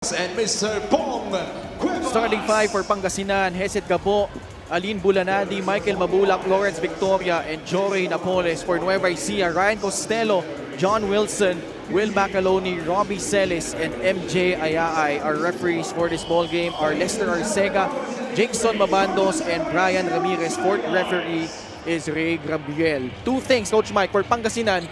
And Mr. Pong Cuevas. Starting five for Pangasinan, Hesed Gabo, Alin Bulanadi, Michael Mabulak, Lawrence Victoria, and Jory Napoles. For Nueva Ecija, Ryan Costello, John Wilson, Will Macaloni, Robbie Celis, and MJ Ayaay. Our referees for this ball game are Lester Arcega, Jackson Mabandos, and Brian Ramirez. Fourth referee is Ray Gabriel. Two things, Coach Mike, for Pangasinan.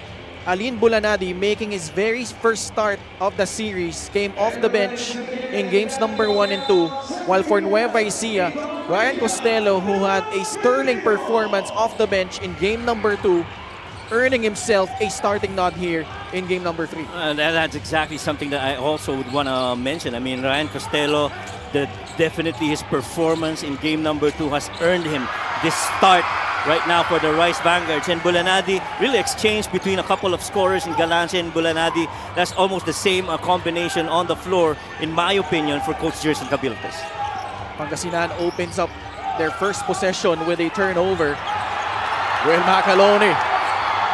Alin Bulanadi, making his very first start of the series, came off the bench in games number 1 and 2. While for Nueva Ecija, Ryan Costello, who had a sterling performance off the bench in game number 2, earning himself a starting nod here in game number 3. That's exactly something that I also would want to mention. I mean, Ryan Costello, definitely his performance in game number 2 has earned him this start right now for the Rice Vanguards. And Bulanadi really exchanged between a couple of scorers in Galance and Bulanadi. That's almost the same combination on the floor, in my opinion, for Coach Jerson Cabiltes. Pangasinan opens up their first possession with a turnover. Will Macaloni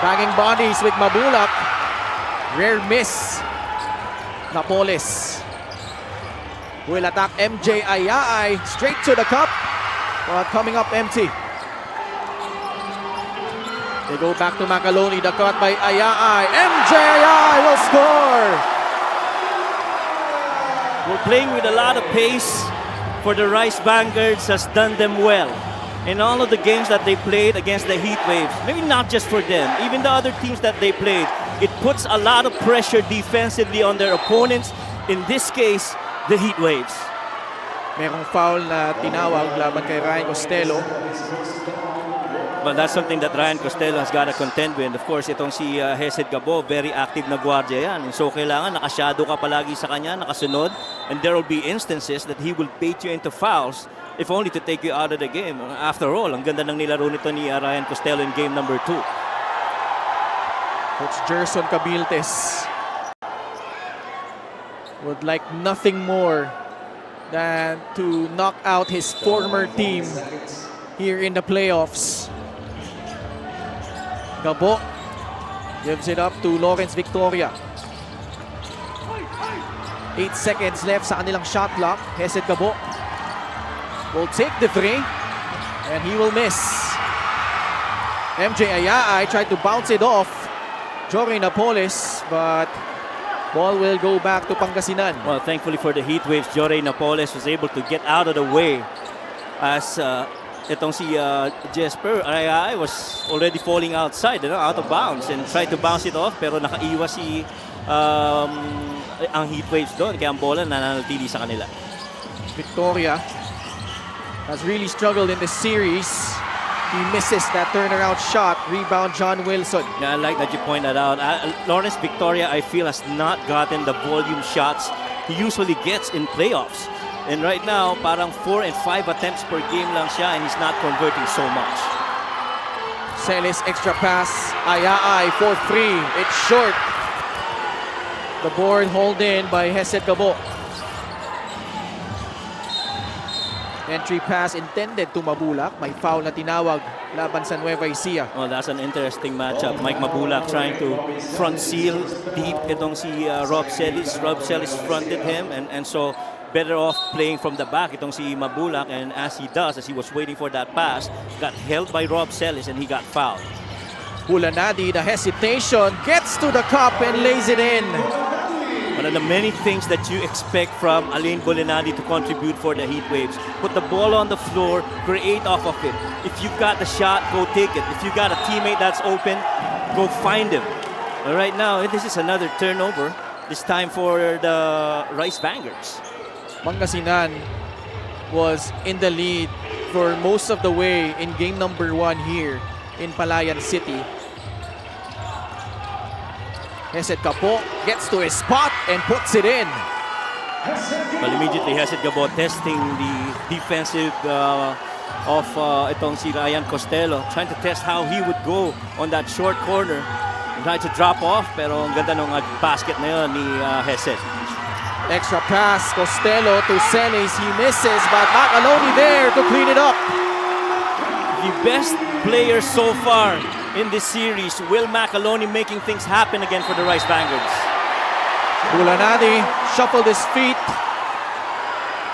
banging bodies with Mabulak. Rare miss. Napoles will attack MJ Ayaay straight to the cup, but coming up empty. They go back to Macaloni, the cut by Ayaay. MJ Ayaay will score! We're playing with a lot of pace for the Rice Vanguards, has done them well. In all of the games that they played against the Heat Waves, maybe not just for them, even the other teams that they played, it puts a lot of pressure defensively on their opponents. In this case, the Heat Waves. Merong foul na tinawag laban kay Ryan Costello. But that's something that Ryan Costello has got to contend with. Of course, itong si Hesed Gabo, very active na gwardiya yan. So kailangan nakashadow ka palagi sa kanya, nakasunod. And there will be instances that he will bait you into fouls, if only to take you out of the game. After all, ang ganda ng nilaro nito ni Ryan Costello in game number 2. Coach Jerson Cabiltes would like nothing more than to knock out his former team here in the playoffs. Gabo gives it up to Lawrence Victoria. 8 seconds left sa kanilang shot clock. Hesed Gabo will take the three, and he will miss. MJ Ayaay tried to bounce it off Jory Napoles, but ball will go back to Pangasinan. Well, thankfully for the Heat Waves, Jory Napoles was able to get out of the way as itong si Jesper Ayaay was already falling outside, out of bounds, and tried to bounce it off, pero nakaiwas si ang Heat Waves doon, kaya ang bola nananatili sa kanila. Victoria has really struggled in this series. He misses that turnaround shot. Rebound, John Wilson. Yeah, I like that you point that out. Lawrence Victoria, I feel, has not gotten the volume shots he usually gets in playoffs. And right now, parang 4 and 5 attempts per game lang siya, and he's not converting so much. Celis extra pass. Ayaay for 3. It's short. The board hauled in by Hesed Gabo. Entry pass intended to Mabulak. May foul na tinawag laban sa Nueva Ecija. Well, that's an interesting matchup. Mike Mabulak trying to front seal deep itong si Rob Celis. Rob Celis fronted him, and so better off playing from the back itong si Mabulak, and as he was waiting for that pass, got held by Rob Celis and he got fouled. Bulanadi, the hesitation, gets to the cup and lays it in. One of the many things that you expect from Alin Bulanadi to contribute for the Heat Waves. Put the ball on the floor, create off of it. If you've got the shot, go take it. If you got a teammate that's open, go find him. But right now, this is another turnover, this time for the Rice Vanguards. Pangasinan was in the lead for most of the way in game number 1 here in Palayan City. Hesed Gabo gets to his spot and puts it in. Well, immediately Hesed Gabo testing the defensive of itong si Ryan Costello, trying to test how he would go on that short corner. Tried to drop off, pero ang ganda ng basket na yun ni Hesed. Extra pass, Costello to Celis. He misses, but Macaloni there to clean it up. The best player so far in this series, Will Macaloni, making things happen again for the Rice Vanguards. Bulanadi shuffled his feet,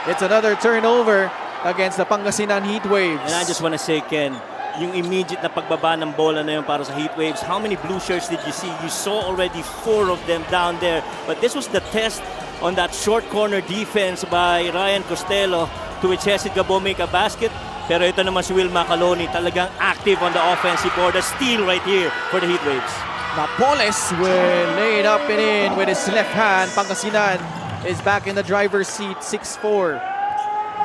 It's another turnover against the Pangasinan Heatwaves. And I just want to say, Ken, yung immediate na pagbaba ng bola na yun para sa Heatwaves, how many blue shirts did you see? You saw already 4 of them down there. But this was the test on that short corner defense by Ryan Costello, to which Hesid Gabo make a basket. Pero ito naman si Will Macaloni, talagang active on the offensive board. A steal right here for the Heatwaves. Napoles will lay it up and in with his left hand. Pangasinan is back in the driver's seat, 6-4.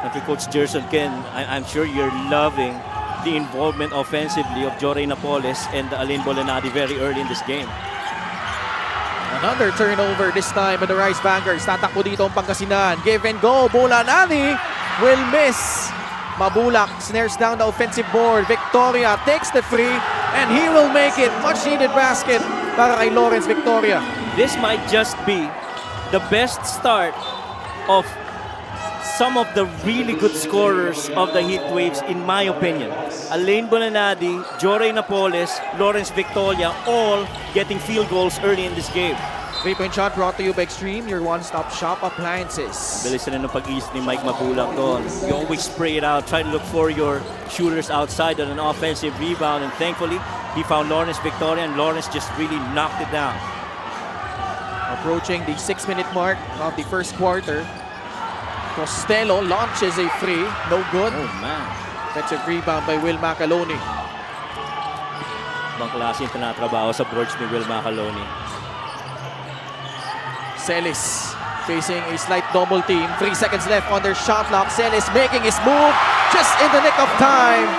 And for Coach Gerson, Ken, I'm sure you're loving the involvement offensively of Joray Napoles and Alin Bolanadi very early in this game. Another turnover this time by the Rice Vanguards. Tatakbo dito ang Pangasinan. Give and go. Bolanadi will miss. Mabulak snares down the offensive board. Victoria takes the free and he will make it. Much needed basket para kay Lawrence Victoria. This might just be the best start of some of the really good scorers of the Heatwaves, in my opinion. Alain Bolanadi, Joray Napoles, Lawrence Victoria, all getting field goals early in this game. 3-point shot brought to you by Extreme, your one-stop shop appliances. Bilis na ng pag-isip ni Mike Mabulak doon. You always spray it out, try to look for your shooters outside on an offensive rebound, and thankfully, he found Lawrence Victoria, and Lawrence just really knocked it down. Approaching the 6-minute mark of the first quarter. Costello launches a free, no good. Oh man. Defensive rebound by Will Macaloni. Ibang klase yung tinatrabaho sa boards ni Will Macaloni. Celis facing a slight double team. 3 seconds left on their shot clock. Celis making his move just in the nick of time.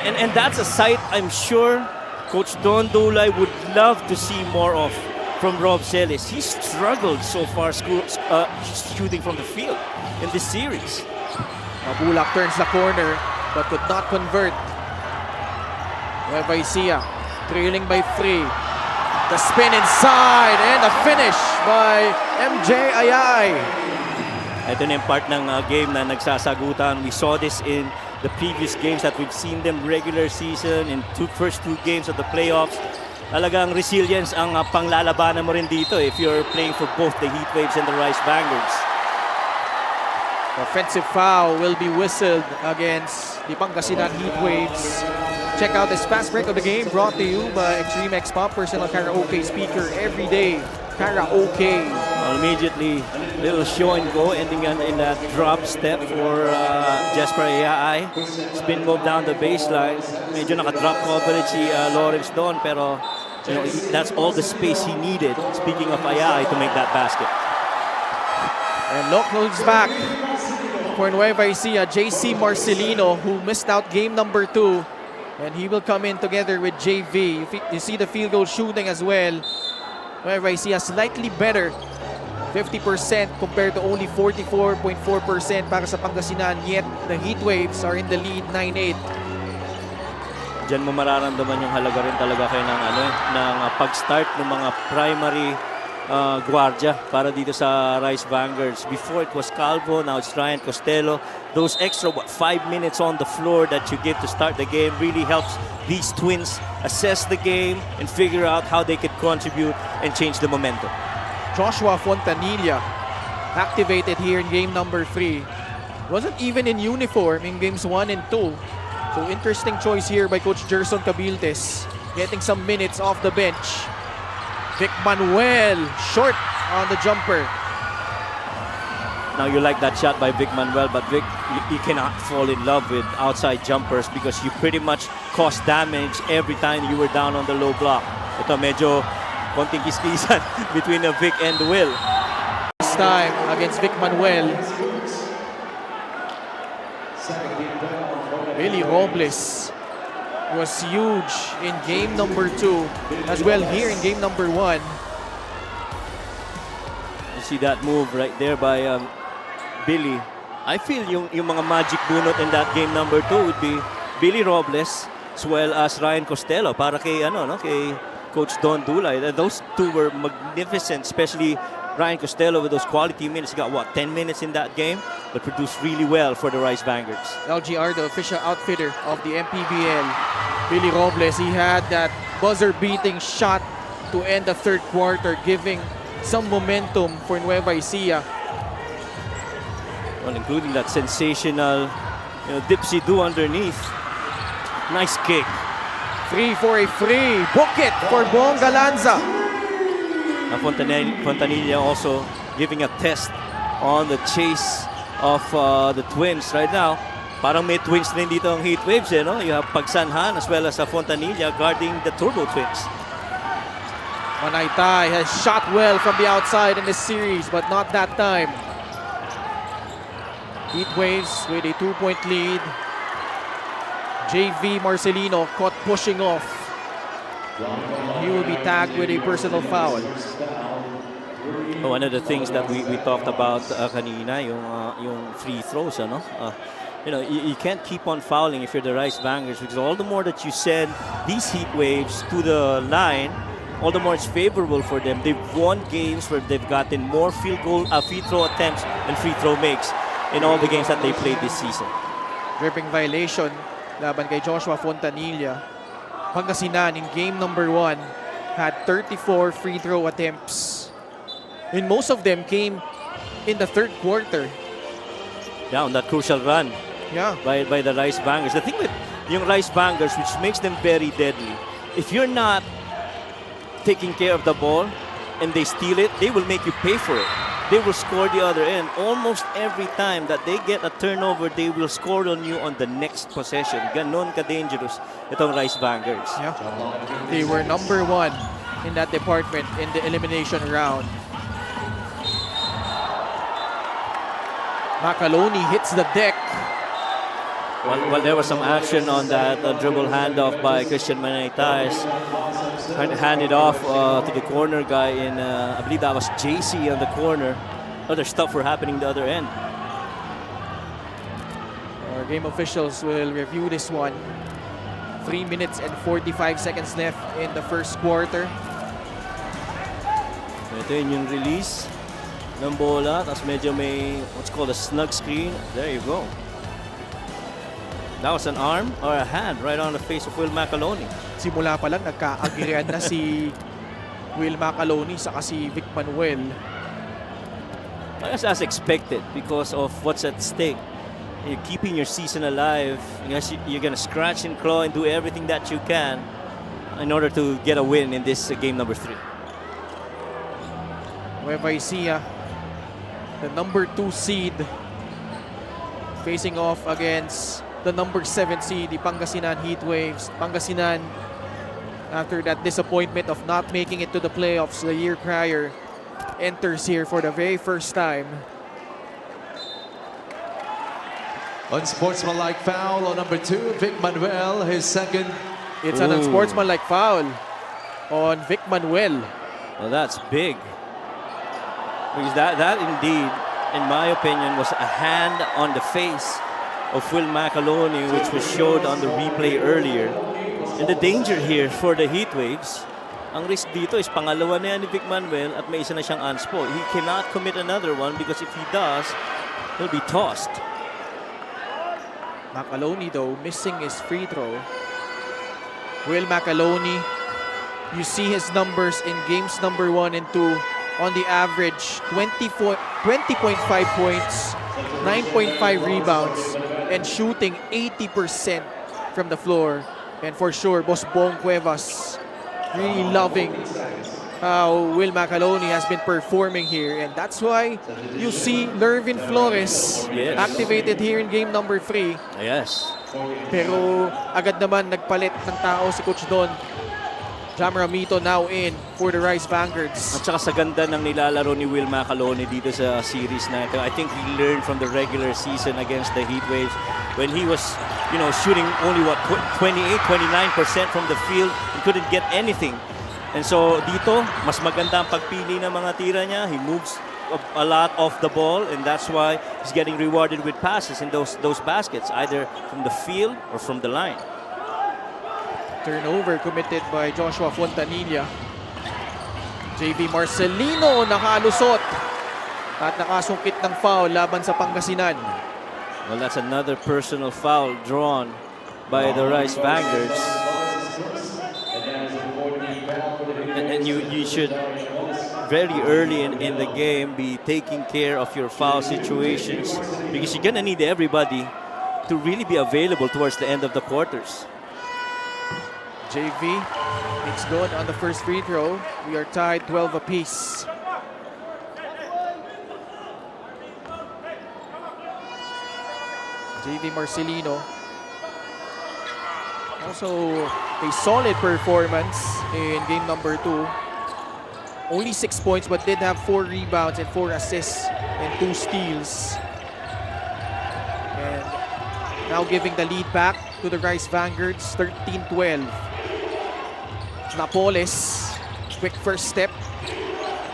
And that's a sight I'm sure Coach Don Dulay would love to see more of from Rob Celis. He struggled so far shooting from the field in this series. Mabulak turns the corner but could not convert. Nueva Ecija trailing by 3. The spin inside and a finish by MJ Ayay. Ito na yung part ng game na nagsasagutan. We saw this in the previous games that we've seen them regular season, in first two games of the playoffs. Talagang resilience ang panglalabanan mo rin dito if you're playing for both the Heatwaves and the Rice Vanguards. Offensive foul will be whistled against the Pangasinan Heatwaves. Check out this fast break of the game brought to you by Extreme X Pop, personal karaoke speaker every day. Karaoke. Well, immediately, little show and go, ending in that drop step for Jasper Ayay. Spin move down the baseline. Medyo naka-drop coverage si Lawrence doon, pero you know, that's all the space he needed, speaking of Ayay, to make that basket. And look who's back for Nueva Ecija, JC Marcelino, who missed out game number 2. And he will come in together with JV. You see the field goal shooting as well. Nueva Ecija slightly better, 50% compared to only 44.4% para sa Pangasinan. Yet the Heatwaves are in the lead, 9-8. Diyan mo mararamdaman yung halaga rin talaga kayo ng pag-start ng mga primary guardia para dito sa Rice Vanguards. Before it was Calvo, now it's Ryan Costello. Those extra 5 minutes on the floor that you give to start the game really helps these twins assess the game and figure out how they could contribute and change the momentum. Joshua Fontanilla activated here in game number 3. Wasn't even in uniform in games 1 and 2. So interesting choice here by Coach Gerson Cabiltes, getting some minutes off the bench. Vic Manuel short on the jumper. Now you like that shot by Vic Manuel, but Vic, you cannot fall in love with outside jumpers because you pretty much cause damage every time you were down on the low block. Ito medyo konting kiskisan between Vic and Will. This time against Vic Manuel. Billy Robles was huge in game number 2 as well here in game number 1. You see that move right there by Billy. I feel yung mga magic bunot in that game number 2 would be Billy Robles as well as Ryan Costello para kay kay Coach Don Dulay. Those two were magnificent, especially Ryan Costello with those quality minutes. He got, 10 minutes in that game, but produced really well for the Rice Vanguards. LGR, the official outfitter of the MPBL. Billy Robles, he had that buzzer-beating shot to end the third quarter, giving some momentum for Nueva Ecija. Well, including that sensational, dipsy-do underneath. Nice kick. 3 for a free. Book it for Bong Galanza. Fontanilla also giving a test on the chase of the Twins right now. Parang may twins din dito ang Heat Waves, no? You have Pagsanhan as well as Fontanilla guarding the Turbo Twins. Manaytay has shot well from the outside in this series, but not that time. Heat Waves with a 2-point lead. JV Marcelino caught pushing off. He will be tagged with a personal foul. One of the things that we talked about kanina, yung free throws, ano? You can't keep on fouling if you're the Rice Vanguards, because all the more that you send these Heat Waves to the line, all the more it's favorable for them. They've won games where they've gotten more free throw attempts and free throw makes in all the games that they played this season. Dripping violation laban kay Joshua Fontanilla. Pangasinan in game number 1 had 34 free throw attempts. And most of them came in the third quarter. Yeah, on that crucial run. Yeah. By the Rice Vanguards. The thing with yung Rice Vanguards, which makes them very deadly, if you're not taking care of the ball and they steal it, they will make you pay for it. They will score the other end. Almost every time that they get a turnover, they will score on you on the next possession. Ganon ka-dangerous itong Rice Vanguards. Yeah. They were number 1 in that department in the elimination round. Macaloni hits the deck. Well, there was some action on that dribble handoff by Christian Manaytay. Trying to hand it off to the corner guy in, I believe that was JC on the corner. Other stuff were happening the other end. Our game officials will review this one. 3 minutes and 45 seconds left in the first quarter. Ito yung release ng bola. Tapos medyo may what's called a snug screen. There you go. That was an arm or a hand right on the face of Will Macaloni. Simula pa lang nagka-agreean na si Will Macaloni saka si Vic Manuel. I guess as expected because of what's at stake. You're keeping your season alive. You're going to scratch and claw and do everything that you can in order to get a win in this game number 3. Nueva Ecija, the number 2 seed, facing off against the number 7 seed, the Pangasinan Heat Waves. Pangasinan, after that disappointment of not making it to the playoffs the year prior, enters here for the very first time. Unsportsmanlike foul on number 2, Vic Manuel, his second. It's an unsportsmanlike foul on Vic Manuel. Well, that's big. Because that indeed, in my opinion, was a hand on the face of Will Macaloni, which was showed on the replay earlier. And the danger here for the Heat Waves, ang risk dito is pangalawa na yan ni Vic Manuel at may isa na siyang unspo. He cannot commit another one because if he does, he'll be tossed. Macaloni though missing his free throw. Will Macaloni, you see his numbers in games number 1 and 2 on the average 20.5 points, 9.5 rebounds, and shooting 80% from the floor. And for sure, Boss Bong Cuevas really loving how Will Macaloni has been performing here. And that's why you see Lervin Flores activated here in game number 3. Yes. Pero agad naman nagpalit ng tao si Coach Don. Jam Ramito now in for the Rice Vanguards. At saka sa ganda ng nilalaro ni Will Macaloni dito sa series na ito. I think he learned from the regular season against the Heat Waves when he was, shooting only 28, 29% from the field. He couldn't get anything. And so dito, mas maganda ang pagpili ng mga tira niya. He moves a lot off the ball, and that's why he's getting rewarded with passes in those baskets, either from the field or from the line. Turnover committed by Joshua Fontanilla. JV Marcelino nakalusot at nakasungkit ng foul laban sa Pangasinan. Well, that's another personal foul drawn by the Rice Vanguards. And you should very early in the game, be taking care of your foul situations, because you're gonna need everybody to really be available towards the end of the quarters. JV makes good on the first free throw. We are tied 12 apiece. JV Marcelino. Also a solid performance in game number 2. Only 6 points but did have 4 rebounds and 4 assists and 2 steals. And now giving the lead back to the Rice Vanguards, 13-12. Napoles, quick first step.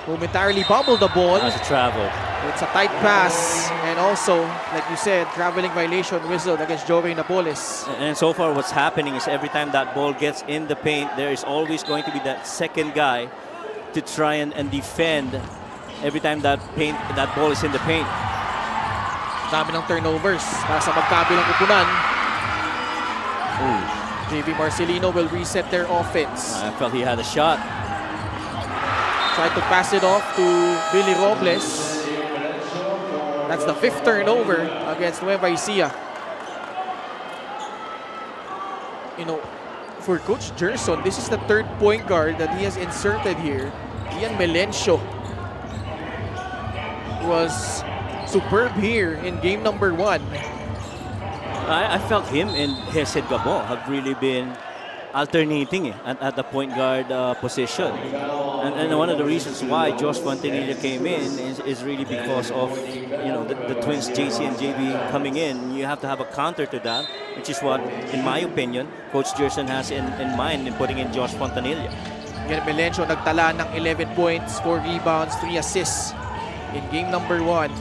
Momentarily bobbled the ball. As a travel. It's a tight pass, and also, like you said, traveling violation whistled against Joey Napoles. And so far what's happening is every time that ball gets in the paint, there is always going to be that second guy to try and defend every time that ball is in the paint. Dami ng turnovers para sa magkabilang kupunan. JV Marcelino will reset their offense. I felt he had a shot. Tried to pass it off to Billy Robles. That's the 5th turnover against Nueva Ecija. You know, for Coach Gerson, this is the 3rd point guard that he has inserted here. Ian Melencio was superb here in game number 1. I felt him and Hesed Gabo have really been alternating at the point guard position. And one of the reasons why Josh Fontanilla came in is really because of, you know, the twins JC and JB coming in. You have to have a counter to that, which is what, in my opinion, Coach Gerson has in mind in putting in Josh Fontanilla. Ian Melencio nagtala ng 11 points, 4 rebounds, 3 assists in game number 1.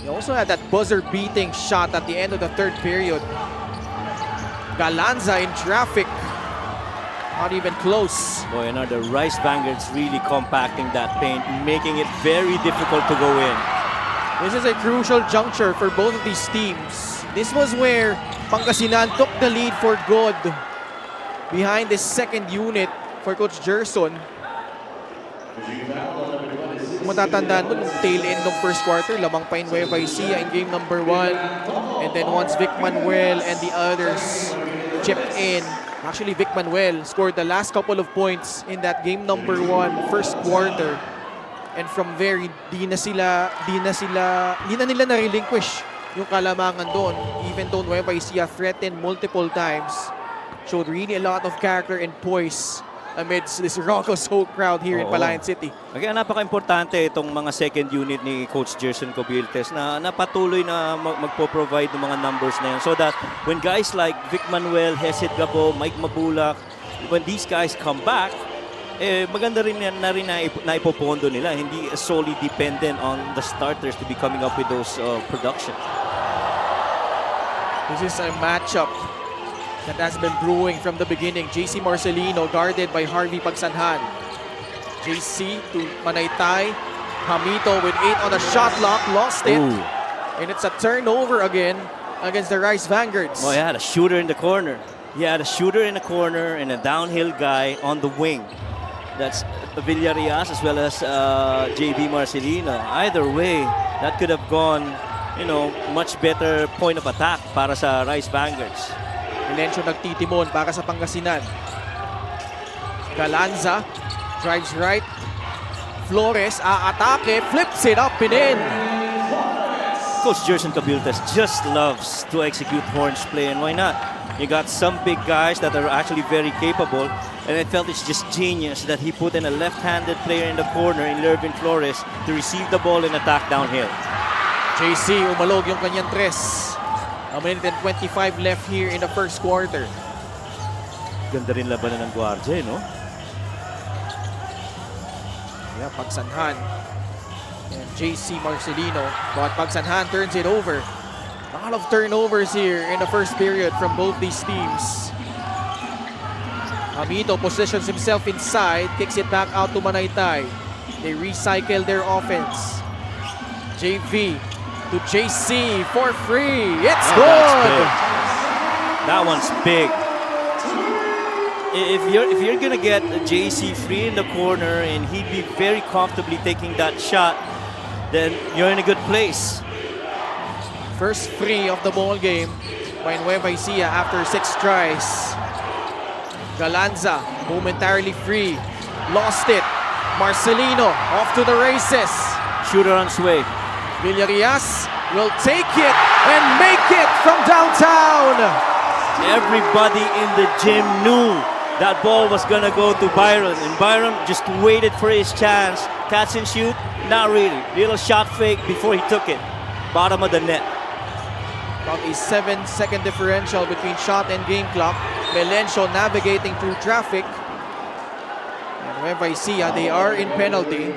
He also had that buzzer-beating shot at the end of the 3rd period. Galanza in traffic. Not even close. Boy, and are the Rice Vanguards really compacting that paint, making it very difficult to go in. This is a crucial juncture for both of these teams. This was where Pangasinan took the lead for good behind this second unit for Coach Gerson. Kung matatandaan mo, nung tail end ng first quarter, lamang pa in Nueva Ecija in game number 1. And then once Vic Manuel and the others chipped in, actually Vic Manuel scored the last couple of points in that game number 1 first quarter. And from there, di na nila na-relinquish yung kalamangan doon. Even though Nueva Ecija threatened multiple times, showed really a lot of character and poise amidst this raucous whole crowd here in Palayan City. Kaya napaka-importante itong mga second unit ni Coach Gerson Cobiltes na patuloy na magpo-provide ng mga numbers na yan, so that when guys like Vic Manuel, Hesed Gabo, Mike Mabulak, when these guys come back, maganda rin na ipopondo nila. Hindi solely dependent on the starters to be coming up with those production. This is a matchup that has been brewing from the beginning. JC Marcelino guarded by Harvey Pagsanhan. JC to Manaytay. Hamito with 8 on the shot clock, lost it. Ooh. And it's a turnover again against the Rice Vanguards. Oh, he had a shooter in the corner. He had a shooter in the corner and a downhill guy on the wing. That's Villarias as well as JB Marcelino. Either way, that could have gone, you know, much better point of attack para sa Rice Vanguards. Melencio nagtitimon para sa Pangasinan. Galanza drives right. Flores aatake, flips it up and in. Coach Gerson Cobiltes just loves to execute Horns play, and why not? You got some big guys that are actually very capable, and I felt it's just genius that he put in a left-handed player in the corner in Lervin Flores to receive the ball and attack downhill. JC umalog yung kanyang tres. A minute and 25 left here in the first quarter. Ganda rin labanan ng Guardia, no? Yeah, Pagsanhan and JC Marcelino. But Pagsanhan turns it over. A lot of turnovers here in the first period from both these teams. Hamito positions himself inside, kicks it back out to Manaytay. They recycle their offense. JV to JC for free. It's good. That one's big. if you're gonna get JC free in the corner and he'd be very comfortably taking that shot, then you're in a good place. First free of the ball game by Nueva Ecija after 6 tries. Galanza momentarily free, lost it. Marcelino off to the races. Shooter on sway. Villarias will take it and make it from downtown. Everybody in the gym knew that ball was gonna go to Byron, and Byron just waited for his chance. Catch and shoot? Not really. Little shot fake before he took it. Bottom of the net. About a 7-second differential between shot and game clock. Melencio navigating through traffic. And Nueva Ecija, they are in penalty.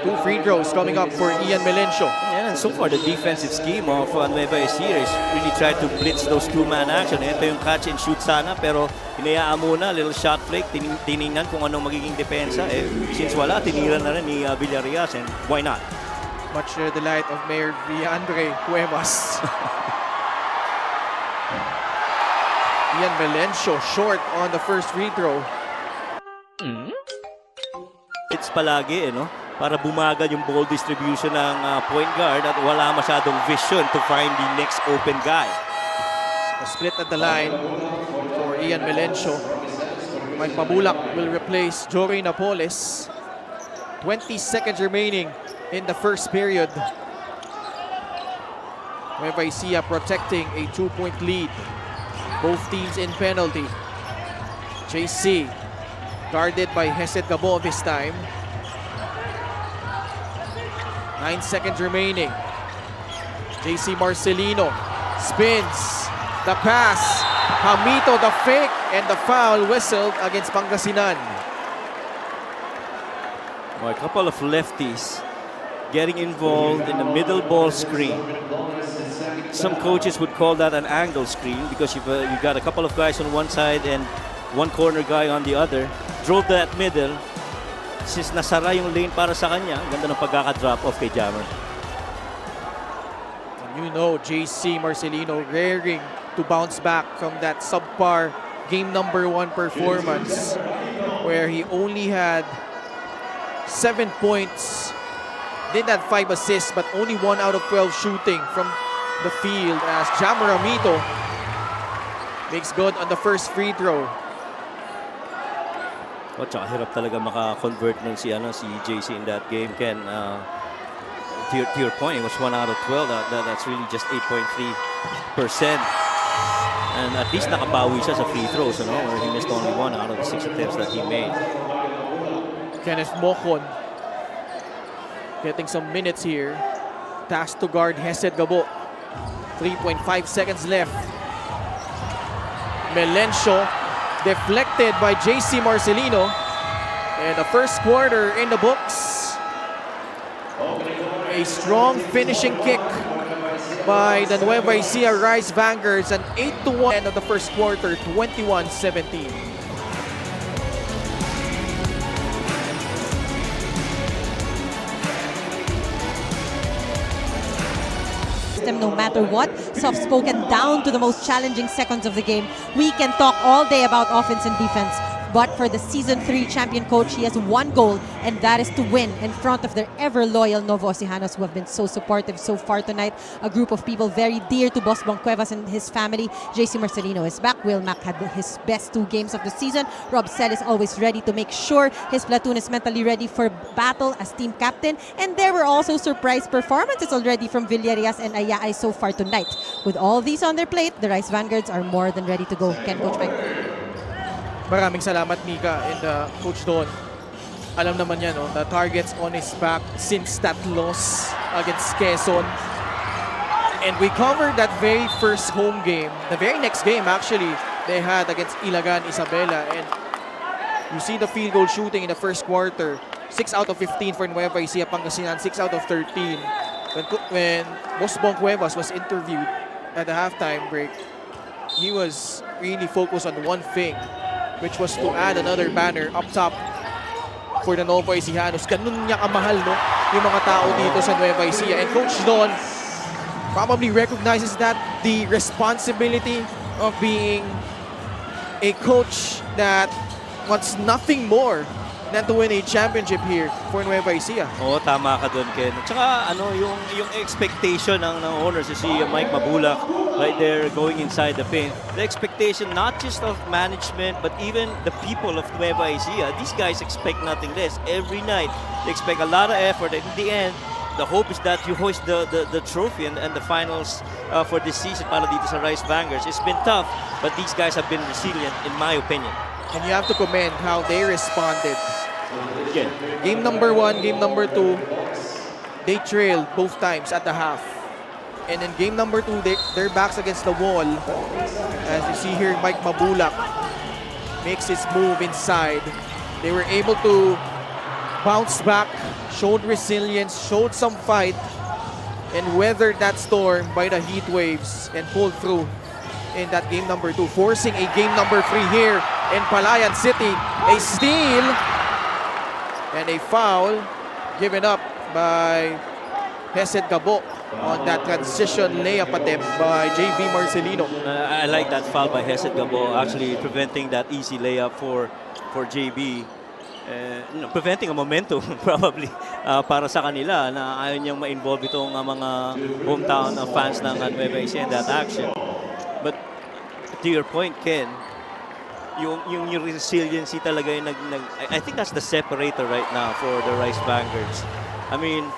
2 free throws coming up for Ian Melencio. And so far, the defensive scheme of Nueva Ecija is really try to blitz those two-man action. Ito yung catch and shoot sana, pero hinayaan muna, little shot flick, tiningnan kung anong magiging depensa. Since wala, tinira na rin ni Villarias, and why not? Much the delight of Mayor Viandre Cuevas. Ian Melencio short on the first free throw. It's palagi, no? Para bumagal yung ball distribution ng point guard at wala masyadong vision to find the next open guy. A split at the line for Ian Melencio. Mike Mabulak will replace Jory Napoles. 20 seconds remaining in the first period. Nueva Ecija protecting a 2-point lead. Both teams in penalty. JC guarded by Hesed Gabo this time. 9 seconds remaining. JC Marcelino spins. The pass. Hamito the fake and the foul whistled against Pangasinan. A couple of lefties getting involved in the middle ball screen. Some coaches would call that an angle screen because you've got a couple of guys on one side and one corner guy on the other. Drove that middle. Since nasara yung lane para sa kanya, ganda ng pagkaka-drop off kay Jammer. And you know JC Marcelino raring to bounce back from that subpar game number 1 performance where he only had 7 points, did have 5 assists, but only 1 out of 12 shooting from the field as Jammer Amito makes good on the first free throw. Oh, tsaka hirap talaga maka-convert nun si JC in that game, Ken. To your point, it was 1 out of 12. That's really just 8.3%. And at least nakabawi siya sa free throws, where he missed only 1 out of the 6 attempts that he made. Kenneth Mocon getting some minutes here. Tasked to guard Hesed Gabo. 3.5 seconds left. Melencio deflected by JC Marcelino. And the first quarter in the books. A strong finishing kick by the Nueva Ecija Rice Vanguards. An 8-1 end of the first quarter, 21-17. No matter what, soft-spoken down to the most challenging seconds of the game. We can talk all day about offense and defense, but for the Season 3 champion coach, he has one goal, and that is to win in front of their ever-loyal Novo Ecijanos who have been so supportive so far tonight. A group of people very dear to Boss Bong Cuevas and his family. JC Marcelino is back. Will Mac had his best 2 games of the season. Rob Sell is always ready to make sure his platoon is mentally ready for battle as team captain. And there were also surprise performances already from Villarias and Ayay so far tonight. With all these on their plate, the Rice Vanguards are more than ready to go. Ken, Coach Mike. Maraming salamat, Mika and Coach Don. Alam naman niya, the targets on his back since that loss against Quezon. And we covered that very first home game. The very next game, actually, they had against Ilagan, Isabela. And you see the field goal shooting in the first quarter. 6 out of 15 for Nueva Ecija, Pangasinan, 6 out of 13. When Boss Bong Cuevas was interviewed at the halftime break, he was really focused on one thing, which was to add another banner up top for the Novo Ecijanos. Ganun niya kamahal, yung mga tao dito sa Nueva Ecija. And Coach Don probably recognizes that the responsibility of being a coach that wants nothing more than to win a championship here for Nueva Ecija. Oo, tama ka doon, Ken. At saka, yung expectation ng owners, si Mike Mabulak, right there, going inside the paint. The expectation not just of management, but even the people of Nueva Ecija. These guys expect nothing less. Every night, they expect a lot of effort. And in the end, the hope is that you hoist the trophy and the finals for this season para dito sa Rice Vanguards. It's been tough, but these guys have been resilient, in my opinion. And you have to commend how they responded. Yeah. Game number 1, game number 2, they trailed both times at the half. And in game number 2, their backs against the wall. As you see here, Mike Mabulak makes his move inside. They were able to bounce back, showed resilience, showed some fight, and weathered that storm by the heat waves and pulled through in that game number 2, forcing a game number 3 here in Palayan City. A steal and a foul given up by Hesed Gabo on that transition layup attempt by JV Marcelino. I like that foul by Hesed Gabo, actually preventing that easy layup for JB. Preventing a momentum probably para sa kanila na ayaw niyang ma-involve itong mga hometown fans ng Nueva Ecija in that action. But to your point, Ken, yung resiliency talaga yung I think that's the separator right now for the Rice Vanguards. I mean,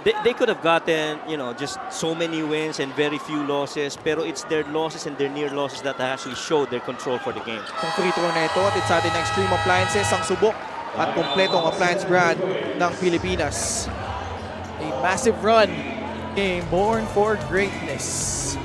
they could have gotten, just so many wins and very few losses, pero it's their losses and their near losses that actually showed their control for the game. Ang free throw na ito at sa atin ng Extreme Appliances, ang subok at kompletong appliance brand ng Pilipinas. A massive run, game born for greatness.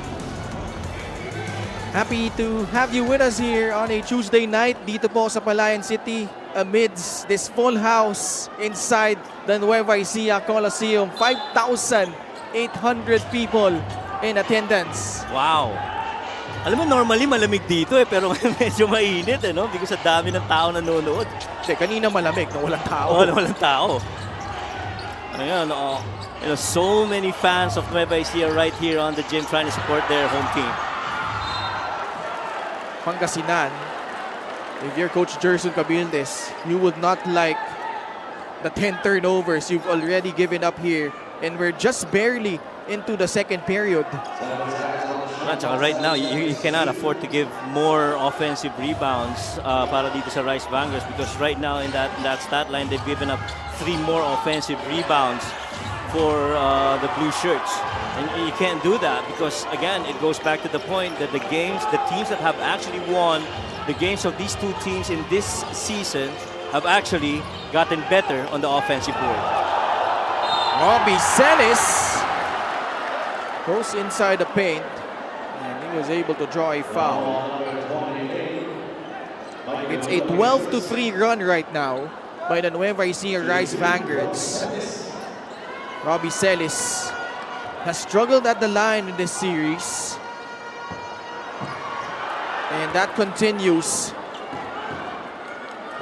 Happy to have you with us here on a Tuesday night dito po sa Palayan City amidst this full house inside the Nueva Ecija Coliseum. 5,800 people in attendance. Wow! Alam mo, normally malamig dito pero medyo mainit because sa dami ng tao nanonood. Kanina malamig na walang tao. Walang tao. Ayan, so many fans of Nueva Ecija right here on the gym trying to support their home team. Pangasinan, if you're Coach Jerson Cabildes, you would not like the 10 turnovers you've already given up here. And we're just barely into the second period. Right now, you cannot afford to give more offensive rebounds para dito sa Rice Vanguards because right now in that stat line, they've given up 3 more offensive rebounds for the blue shirts. And you can't do that because, again, it goes back to the point that the teams that have actually won the games of these two teams in this season have actually gotten better on the offensive board. Robbie Celis goes inside the paint and he was able to draw a foul. It's a 12-3 run right now by the Nueva Ecija Rice Vanguards. Robbie Celis has struggled at the line in this series. And that continues.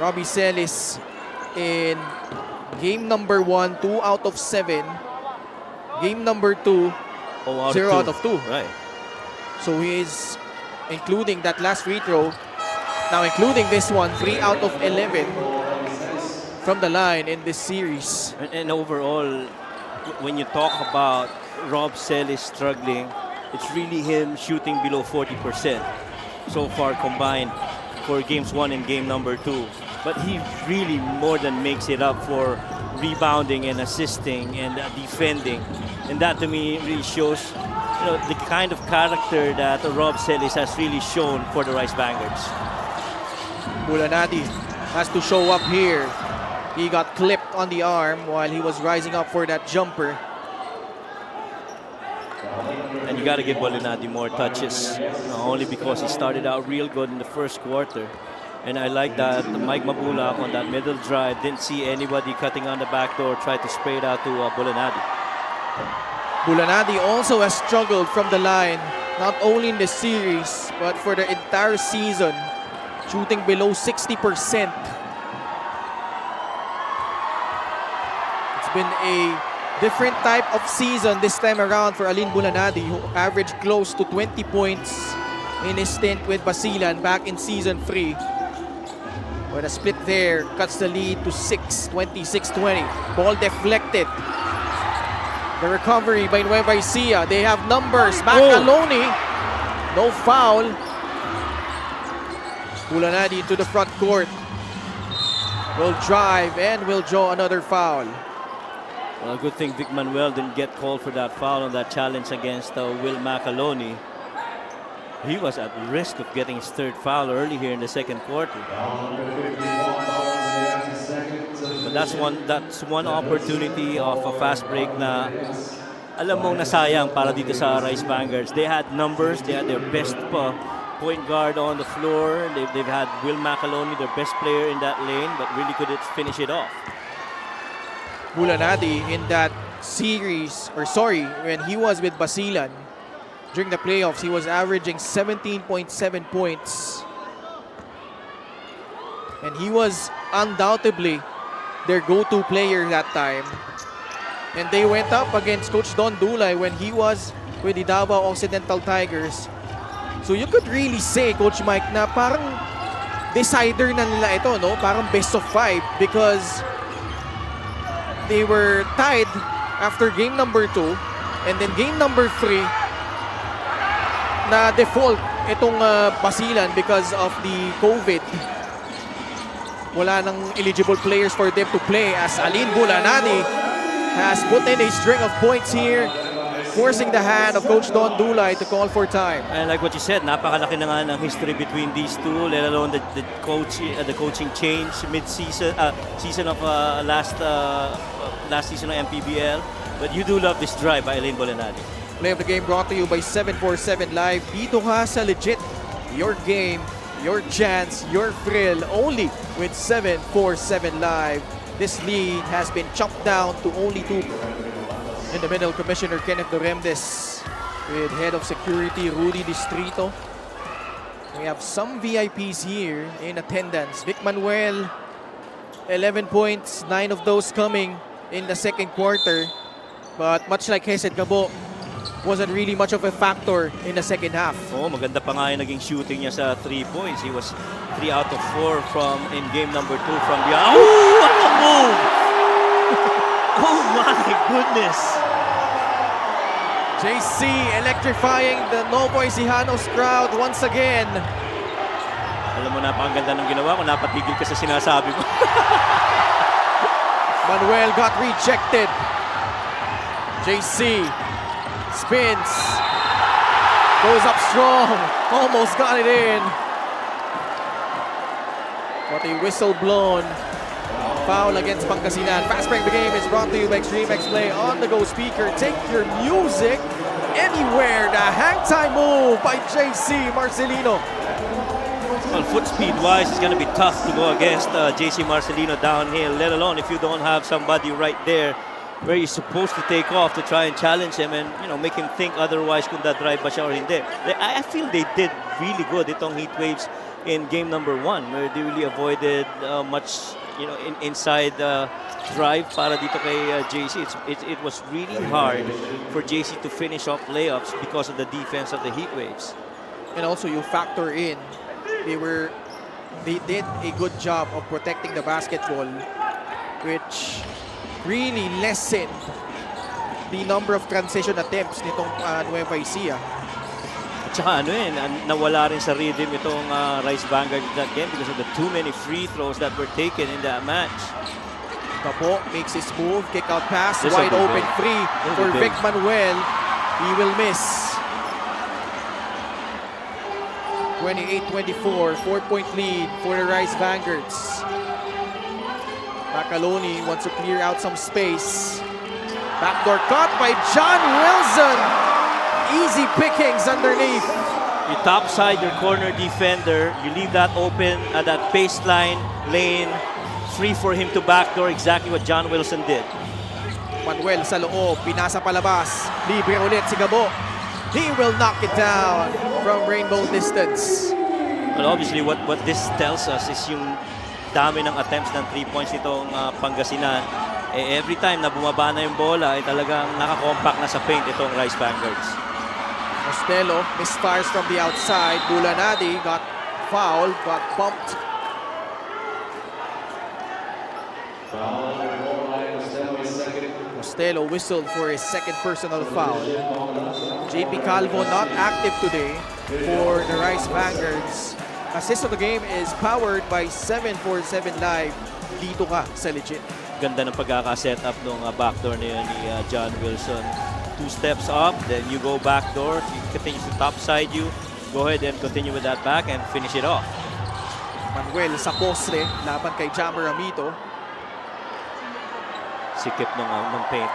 Robbie Celis in game number 1, 2 out of 7. Game number 2, 0 out of 2. Right. So he is including that last free throw. Now including this one, 3 out of 11 from the line in this series. And overall, when you talk about Rob Celis struggling, it's really him shooting below 40% so far combined for games 1 and game number 2. But he really more than makes it up for rebounding and assisting and defending. And that to me really shows the kind of character that Rob Celis has really shown for the Rice Vanguards. Bulanadi has to show up here. He got clipped on the arm while he was rising up for that jumper. And you got to give Bulanadi more touches, only because he started out real good in the first quarter. And I like that Mike Mabulak on that middle drive didn't see anybody cutting on the back door, tried to spray it out to Bulanadi. Bulanadi also has struggled from the line, not only in the series, but for the entire season, shooting below 60%. It's been a different type of season this time around for Alin Bulanadi, who averaged close to 20 points in his stint with Basilan back in season 3. With a split there, cuts the lead to 6, 26-20. Ball deflected. The recovery by Nueva Ecija. They have numbers. Macaloni. No foul. Bulanadi to the front court. Will drive and will draw another foul. Well, good thing Vic Manuel didn't get called for that foul on that challenge against Will Macaloni. He was at risk of getting his third foul early here in the second quarter. But that's one opportunity of a fast break na alam mong nasayang para dito sa Rice Vanguards. They had numbers, they had their best point guard on the floor. They've had Will Macaloni, their best player in that lane, but really couldn't finish it off. Bulanadi in that series, when he was with Basilan, during the playoffs, he was averaging 17.7 points. And he was undoubtedly their go-to player that time. And they went up against Coach Don Dulay when he was with the Davao Occidental Tigers. So you could really say, Coach Mike, na parang decider na nila ito, no? Parang best of 5 because they were tied after game number 2 and then game number 3 na default itong Basilan because of the COVID. Wala nang eligible players for them to play as Alin Bulanadi has put in a string of points here, forcing the hand of Coach Don Dulay to call for time. And like what you said, napakalaki na nga ng history between these two, let alone the coaching change mid-season, season of last season of MPBL. But you do love this drive by Alin Bulanadi. Play of the game brought to you by 747 Live. Dito ka sa legit. Your game, your chance, your thrill. Only with 747 Live. This lead has been chopped down to only 2. In the middle, Commissioner Kenneth Doremdes with Head of Security Rudy Distrito. We have some VIPs here in attendance. Vic Manuel, 11 points, 9 of those coming in the second quarter. But much like Hesed Gabo, wasn't really much of a factor in the second half. Oh, maganda pa nga yung naging shooting niya sa 3 points. He was 3 out of 4 in game number 2 from beyond. Oh, what a move! Oh my goodness! JC electrifying the Novo Ecijanos crowd once again. Alam mo, napakaganda ng ginawa ko. Napatigil ka sa sinasabi mo. Manuel got rejected. JC spins, goes up strong, almost got it in. But a whistle blown. Foul against Pangasinan. Fast break the game is brought to you by Extreme X Play on the go speaker. Take your music anywhere. The hang time move by JC Marcelino. Well, foot speed wise, it's going to be tough to go against JC Marcelino downhill, let alone if you don't have somebody right there where you're supposed to take off to try and challenge him and, you know, make him think otherwise kung da-drive ba siya or hindi. I feel they did really good itong Heat Waves in game number 1 where they really avoided much, you know, inside drive para dito kay JC. It was really hard for JC to finish off layups because of the defense of the Heat Waves. And also you factor in, they did a good job of protecting the basketball, which really lessened the number of transition attempts nitong Nueva Ecija. At saka nawala rin sa rhythm itong Rice Vanguard in that game because of the too many free throws that were taken in that match. Capo makes his move, kick out pass, This wide will be open big. free This for will be Vic big. Manuel. He will miss. 28-24, 4-point lead for the Rice Vanguards. Macaloni wants to clear out some space. Backdoor cut by John Wilson. Easy pickings underneath. You topside your corner defender, you leave that open at that baseline lane, free for him to backdoor, exactly what John Wilson did. Manuel sa loob, pinasa palabas. Libre ulit si Gabo. He will knock it down from rainbow distance. Well, obviously, what this tells us is yung dami ng attempts ng 3 points nitong Pangasinan. Every time na bumaba na yung bola, talagang nakakompact na sa paint itong Rice Vanguards. Costello misfires from the outside. Bulanadi got fouled, got bumped Costello whistled for his second personal foul. JP Calvo not active today for the Rice Vanguards. Assist of the game is powered by 747 Live. Dito ka sa legit. Ganda ng pagkaka-set up ng backdoor na yun ni John Wilson. 2 steps up, then you go backdoor. He continues to topside you. Go ahead and continue with that back and finish it off. Manuel sa postre, laban kay Jammer Amito. Sikip ng paint.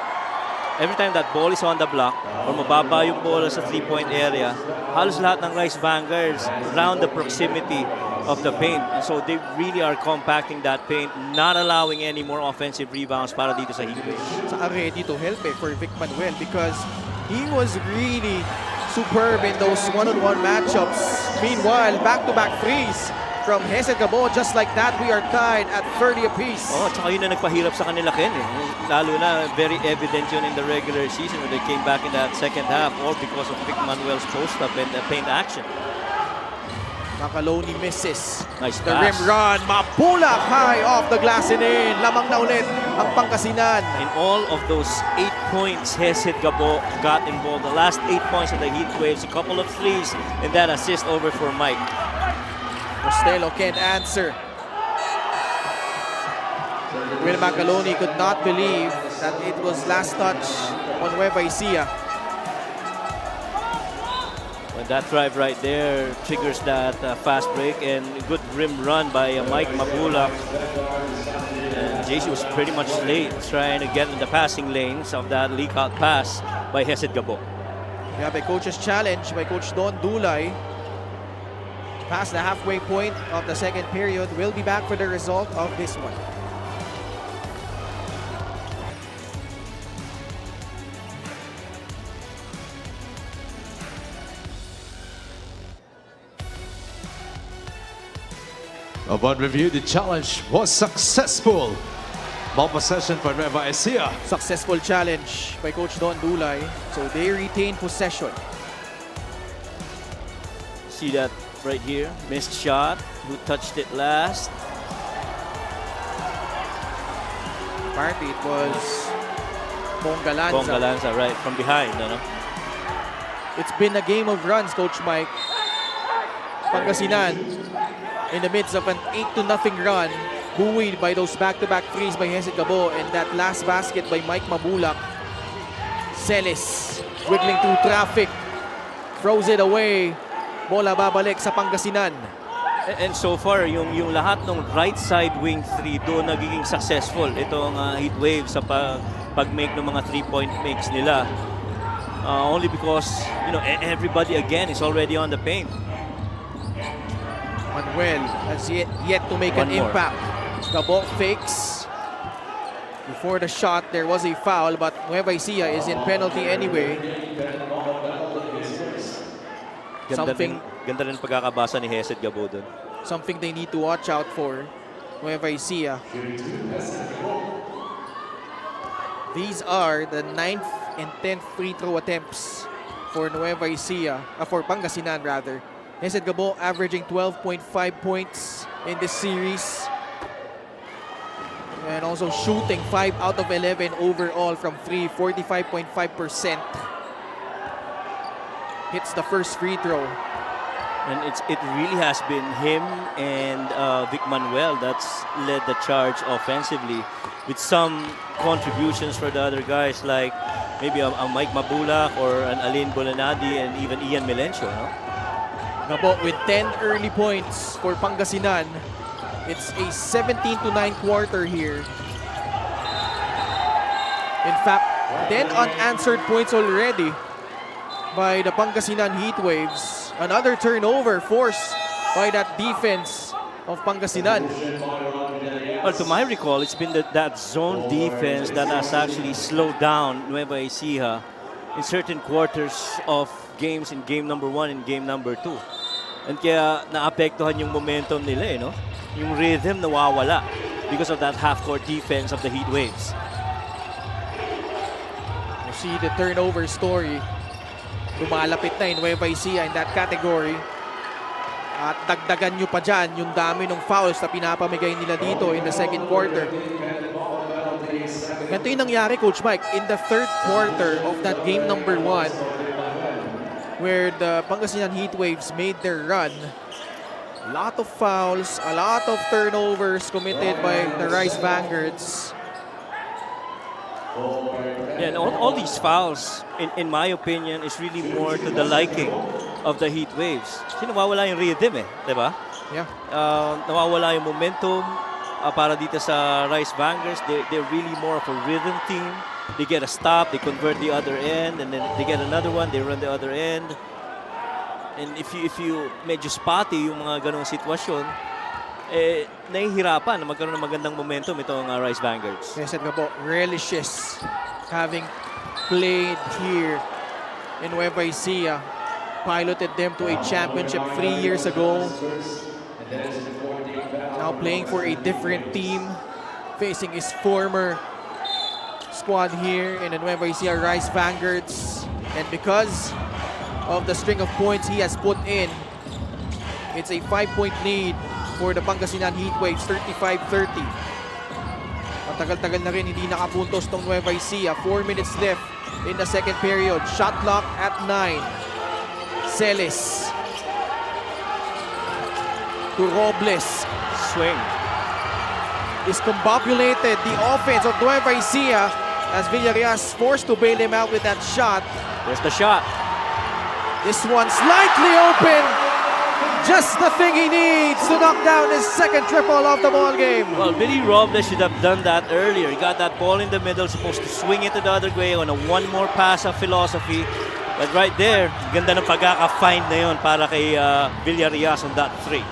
Every time that ball is on the block or mababa yung ball sa 3-point area, halos lahat ng Rice Vanguards around the proximity of the paint. And so they really are compacting that paint, not allowing any more offensive rebounds para dito sa Heatwaves. Saka ready to help for Vic Manuel because he was really superb in those one-on-one matchups. Meanwhile, back-to-back threes from Hesed Gabo. Just like that, we are tied at 30 apiece. Oh, tsaka yun na nagpahirap sa kanila, Ken. Lalo na, very evident yun in the regular season when they came back in that second half, all because of Vic Manuel's post-up and paint action. Makaloni misses. Nice The pass. rim run, mapulak high off the glass and in. Lamang na ulit ang Pangasinan. In all of those 8 points, Hesed Gabo got involved. The last 8 points of the Heatwaves, a couple of threes, and that assist over for Mike. Costello can't answer. Will Macaloni could not believe that it was last touch on Nueva Ecija. Well, that drive right there triggers that fast break and good rim run by Mike Mabulak. And JC was pretty much late trying to get in the passing lanes of that leak-out pass by Hesed Gabo. We have a coach's challenge by Coach Don Dulay. Past the halfway point of the second period. We'll be back for the result of this one. Upon review, the challenge was successful. Ball possession for Nueva Ecija. Successful challenge by Coach Don Dulay. So they retain possession. See that right here? Missed shot. Who touched it last? Apparently it was Pongalanza. Pongalanza, right from behind. No? It's been a game of runs, Coach Mike. Pangasinan in the midst of an 8-0 run, buoyed by those back-to-back threes by Hesed Gabo and that last basket by Mike Mabulak. Celis wiggling through traffic, throws it away. Bola babalik sa Pangasinan. And so far, yung lahat ng right side wing 3 doon nagiging successful. Itong Heatwaves sa pag-make ng mga 3-point makes nila. Only because, you know, everybody again is already on the paint. Manuel has yet to make an impact. Gabo fakes. Before the shot, there was a foul, but Nueva Ecija is in penalty anyway. Ganda rin pagkakabasa ni Hesed Gabo doon. Something they need to watch out for, Nueva Ecija. These are the 9th and 10th free throw attempts for Nueva Ecija, for Pangasinan rather. Hesed Gabo averaging 12.5 points in this series. And also shooting 5 out of 11 overall from 3, 45.5%. Hits the first free throw. And it really has been him and Vic Manuel that's led the charge offensively, with some contributions for the other guys like maybe a Mike Mabulak or an Alin Bolanadi and even Ian Melencio. No? Gabo with 10 early points for Pangasinan. It's a 17-9 quarter here. In fact, 10 unanswered points already by the Pangasinan Heatwaves. Another turnover forced by that defense of Pangasinan. Well, to my recall, it's been that zone defense that has actually slowed down Nueva Ecija in certain quarters of games in game number 1 and game number 2. And kaya naapektuhan yung momentum nila, no? Yung rhythm nawawala because of that half-court defense of the Heatwaves. You see the turnover story. Lumalapit na in Nueva Ecija in that category. At dagdagan nyo pa dyan yung dami ng fouls na pinapamigay nila dito in the second quarter. Ganito yung nangyari, Coach Mike, in the third quarter of that game number 1 where the Pangasinan Heatwaves made their run. A lot of fouls, a lot of turnovers committed by the Rice Vanguards. Yeah, and all these fouls, in my opinion, is really more to the liking of the Heatwaves. Kasi nawawala yung rhythm di ba? Yeah. Nawawala yung momentum para dito sa Rice Vanguards. They're really more of a rhythm team. They get a stop, they convert the other end, and then they get another one, they run the other end. And if you medyo spotty yung mga ganong sitwasyon, nahihirapan na magkaroon ng magandang momentum itong Rice Vanguards. Yes, said nga po, relishes having played here in Nueva Ecija. Piloted them to a championship 3 years ago. Now playing for a different team, facing his former squad here in the Nueva Ecija Rice Vanguards. And because of the string of points he has put in, it's a 5-point lead for the Pangasinan Heatwaves, 35-30. Matagal-tagal na rin hindi nakapuntos tong Nueva Ecija. 4 minutes left in the second period. Shot clock at 9. Celis to Robles. Swing. Discombobulated the offense of Nueva Ecija as Villarreal's forced to bail him out with that shot. There's the shot. This one slightly open. Just the thing he needs to knock down his second triple of the ball game. Well, Billy Robles should have done that earlier. He got that ball in the middle, supposed to swing it to the other way on a one more pass of philosophy. But right there, ganda ng pagkaka-find na yun para kay Villarreal on that 3.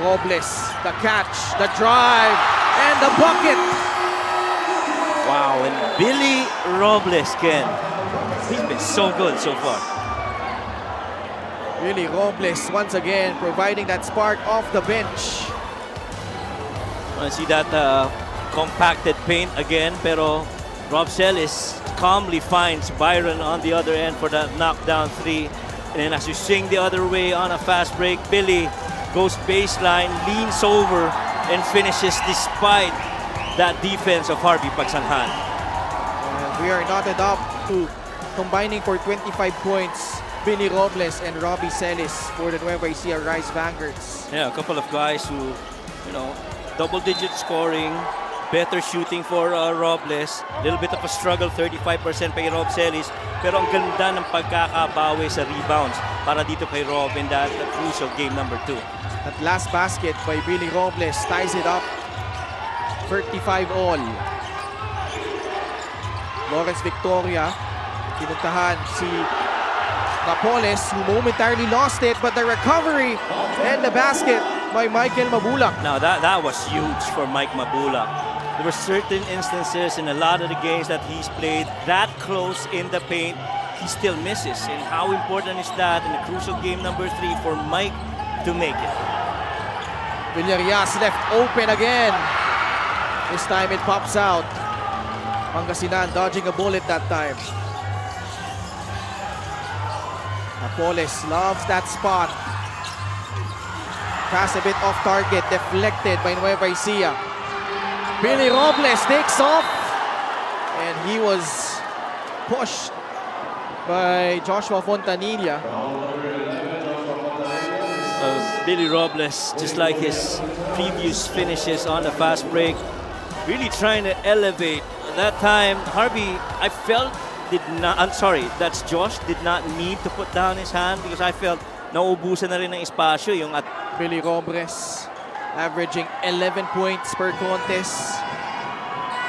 Robles, the catch, the drive, and the bucket. Wow, and Billy Robles, Ken, he's been so good so far. Really, Robles once again providing that spark off the bench. I see that compacted paint again, pero Rob Celis calmly finds Byron on the other end for that knockdown 3. And then as you swing the other way on a fast break, Billy goes baseline, leans over, and finishes despite that defense of Harvey Pagsanhan. And we are knotted up to combining for 25 points. Billy Robles and Robbie Celis for the Nueva Ecija Rice Vanguards. Yeah, a couple of guys who, you know, double-digit scoring, better shooting for Robles. A little bit of a struggle, 35% kay Rob Celis. Pero ang ganda ng pagkakabawi sa rebounds para dito kay Rob in that crucial game number 2. That last basket by Billy Robles ties it up. 35 all. Lawrence Victoria, pinuntahan si Napoles, who momentarily lost it, but the recovery and the basket by Michael Mabulak. Now that was huge for Mike Mabulak. There were certain instances in a lot of the games that he's played that close in the paint, he still misses. And how important is that in a crucial game number 3 for Mike to make it? Villarreal's left open again. This time it pops out. Pangasinan dodging a bullet that time. Napoles loves that spot. Pass a bit off target, deflected by Nueva Ecija. Billy Robles takes off, and he was pushed by Joshua Fontanilla. Billy Robles, just like his previous finishes on the fast break, really trying to elevate. That time, Harvey, I felt that's Josh, did not need to put down his hand because I felt nauubusan na rin ng espasyo yung at Billy Robles averaging 11 points per contest.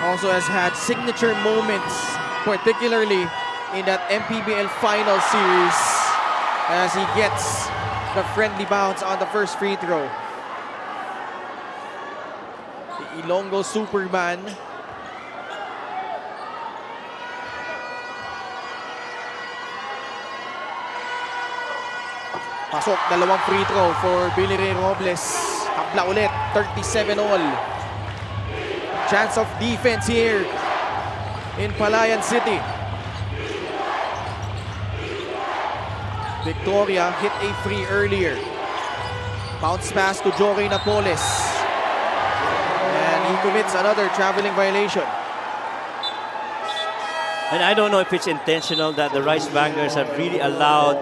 Also has had signature moments, particularly in that MPBL final series as he gets the friendly bounce on the first free throw. The Ilonggo Superman pasok, dalawang free throw for Billy Ray Robles. Tabla ulit, 37 all. Chance of defense here in Palayan City. Victoria hit a free earlier. Bounce pass to Jory Napoles. And he commits another traveling violation. And I don't know if it's intentional that the Rice Vanguards have really allowed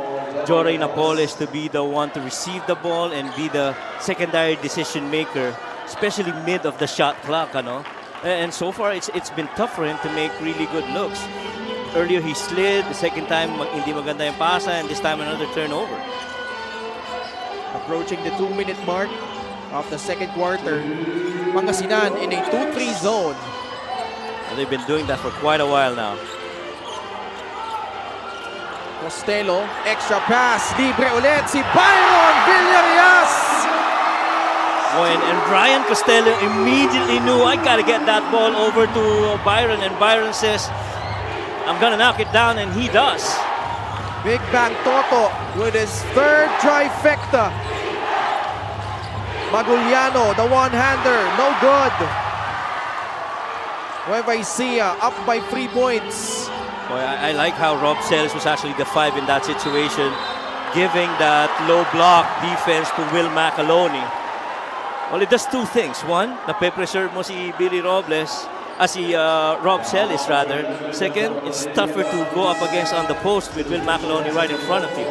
Jory Napoles to be the one to receive the ball and be the secondary decision maker, especially mid of the shot clock, ano? And so far, it's been tough for him to make really good looks. Earlier, he slid. The second time, hindi maganda yung pasa, and this time, another turnover. Approaching the 2-minute mark of the second quarter. Pangasinan in a 2-3 zone. And they've been doing that for quite a while now. Costello, extra pass, libre ulit si Byron Villarias. Oh, and Brian Costello immediately knew, I gotta get that ball over to Byron, and Byron says, I'm gonna knock it down, and he does. Big Bang Toto with his third trifecta. Maguliano, the one-hander, no good. Nueva Ecija up by 3 points. Boy, I like how Rob Sells was actually the 5 in that situation, giving that low block defense to Will McAloney. Well, it does 2 things. One, nape-preserve mo si Billy Robles, si Rob Sells rather. Second, it's tougher to go up against on the post with Will McAloney right in front of you.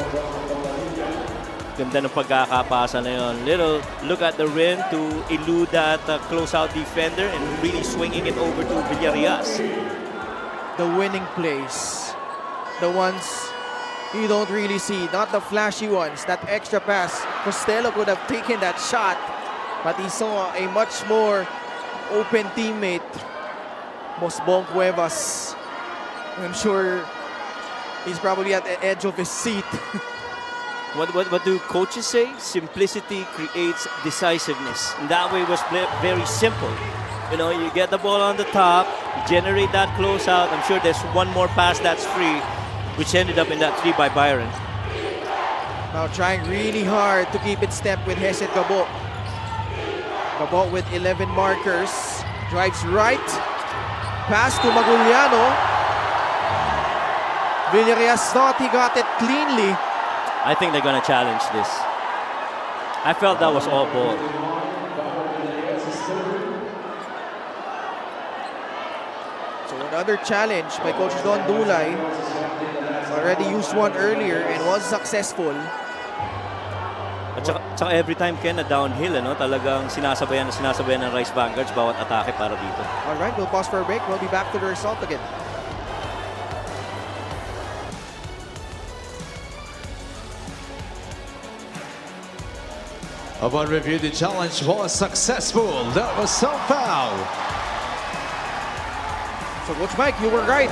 Ganda ng pagkakapasa na yun. Little look at the rim to elude that close-out defender and really swinging it over to Villarias. The winning plays, the ones you don't really see, not the flashy ones. That extra pass, Costello could have taken that shot, but he saw a much more open teammate, Bosbong Cuevas. I'm sure he's probably at the edge of his seat. What do coaches say? Simplicity creates decisiveness. And that way was very simple. You know, you get the ball on the top, you generate that closeout. I'm sure there's one more pass that's free, which ended up in that 3 by Byron. Now trying really hard to keep it step with Hesed Gabo. Gabo with 11 markers. Drives right. Pass to Maguliano. Villarias thought he got it cleanly. I think they're going to challenge this. I felt that was all ball. So another challenge by Coach Don Dulay. Already used one earlier and was successful. At saka every time Ken na downhill, ano, talagang sinasabayan ng Rice Vanguards bawat atake para dito. Alright, we'll pause for a break. We'll be back to the result again. Upon review, the challenge was successful. That was so foul. So Coach Mike, you were right.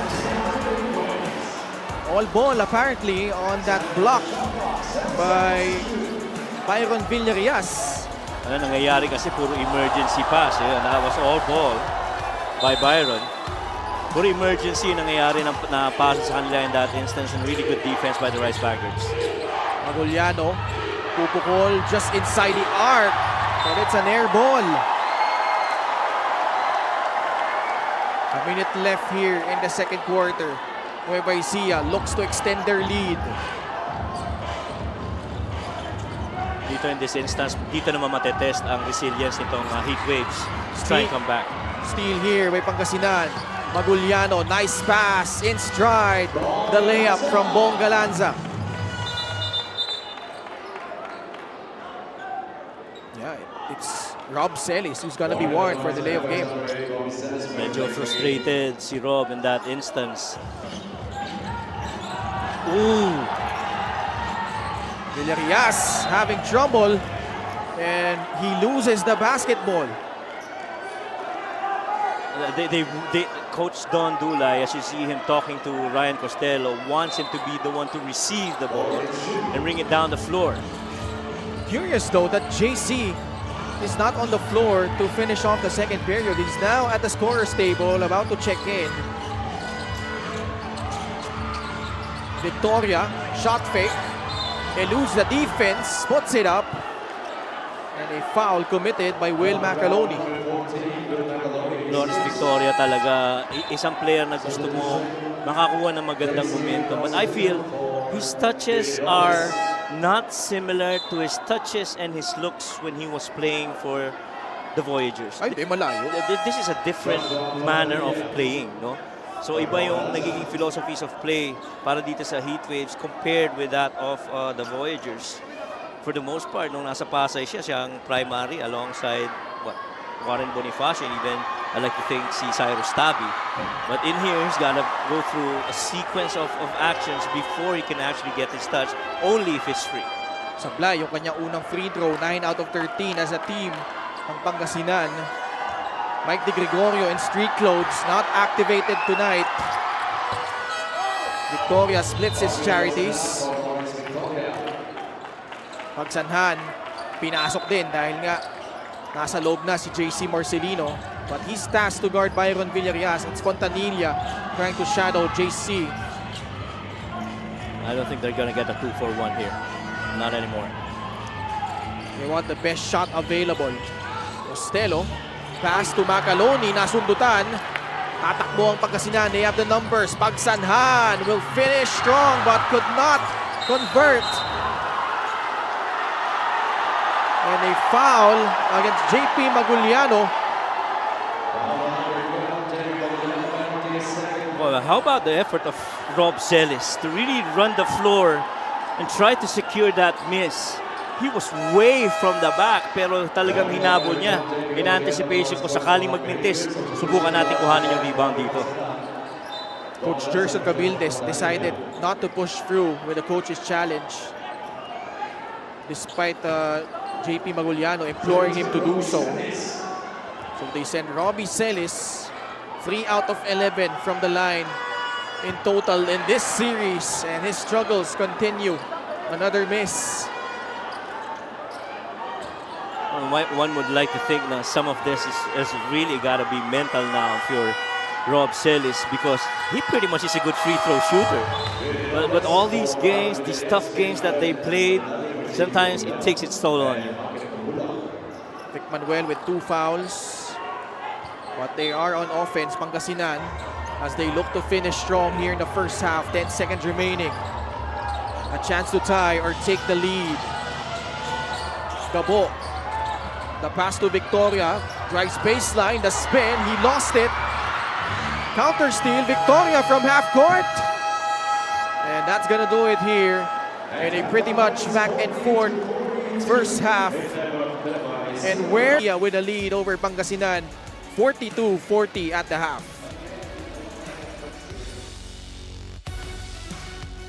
All ball apparently on that block by Byron Villarias. Ano nangyayari kasi puro emergency pass. Eh. That was all ball by Byron. Puro emergency nangyayari na pass sa kanila in that instance, and really good defense by the Rice Vanguards. Maguliano, pupukol just inside the arc, but it's an air ball. A minute left here in the second quarter. Nueva Ecija looks to extend their lead. Dito in this instance, dito naman matetest ang resilience nitong heat waves. Try and come back. Steal here by Pangasinan. Maguliano, nice pass in stride. The layup from Bong Galanza. Yeah, it's Rob Celis who's gonna be warned for delay of game. Medyo frustrated si Rob in that instance. Ooh! Villarias having trouble and he loses the basketball. Coach Don Dulay, as you see him talking to Ryan Costello, wants him to be the one to receive the ball and bring it down the floor. Curious though that JC is not on the floor to finish off the second period. He's now at the scorer's table about to check in. Victoria, shot fake, eludes the defense, puts it up, and a foul committed by Will McAloney. Lawrence Victoria talaga, isang player na gusto mo makakuha ng magandang momentum. But I feel his touches are not similar to his touches and his looks when he was playing for the Voyagers. Ay, di malayo. This is a different manner of playing, no? So iba yung nagiging philosophies of play para dito sa Heatwaves compared with that of the Voyagers. For the most part, nung nasa Pasay siya ang primary alongside Warren Bonifacio, and even I like to think si Cyrus Tabi. But in here, he's gotta go through a sequence of actions before he can actually get his touch, only if it's free. Sablay, yung kanyang unang free throw, 9 out of 13 as a team ang Pangasinan. Mike De Gregorio in street clothes, not activated tonight. Victoria splits his charities. Pagsanhan, pinasok din dahil nga nasa loob na si JC Marcelino. But he's tasked to guard Byron Villarias. It's Fontanilla trying to shadow JC. I don't think they're gonna get a 2-4-1 here. Not anymore. They want the best shot available. Costello, pass to Macaloni, nasundutan. Tatakbo ang Pangasinan, they have the numbers. Pagsanhan will finish strong but could not convert. And a foul against JP Maguliano. Well, how about the effort of Rob Celis to really run the floor and try to secure that miss? He was way from the back pero talagang hinabol niya. In anticipation ko sakaling magmintis, subukan natin kuhanin yung rebound dito. Coach Gerson Cabildes decided not to push through with the coach's challenge. Despite JP Maguliano imploring him to do so. So they send Robbie Celis 3 out of 11 from the line in total in this series, and his struggles continue. Another miss. One would like to think that some of this is really got to be mental now for Rob Celis, because he pretty much is a good free throw shooter. But all these games, these tough games that they played, sometimes it takes its toll on you. Vic Manuel with 2 fouls. But they are on offense, Pangasinan, as they look to finish strong here in the first half. 10 seconds remaining. A chance to tie or take the lead. Gabo. The pass to Victoria. Drives baseline, the spin. He lost it. Counter steal, Victoria from half court. And that's gonna do it here in a pretty much back and forth first half. And where with a lead over Pangasinan, 42-40 at the half.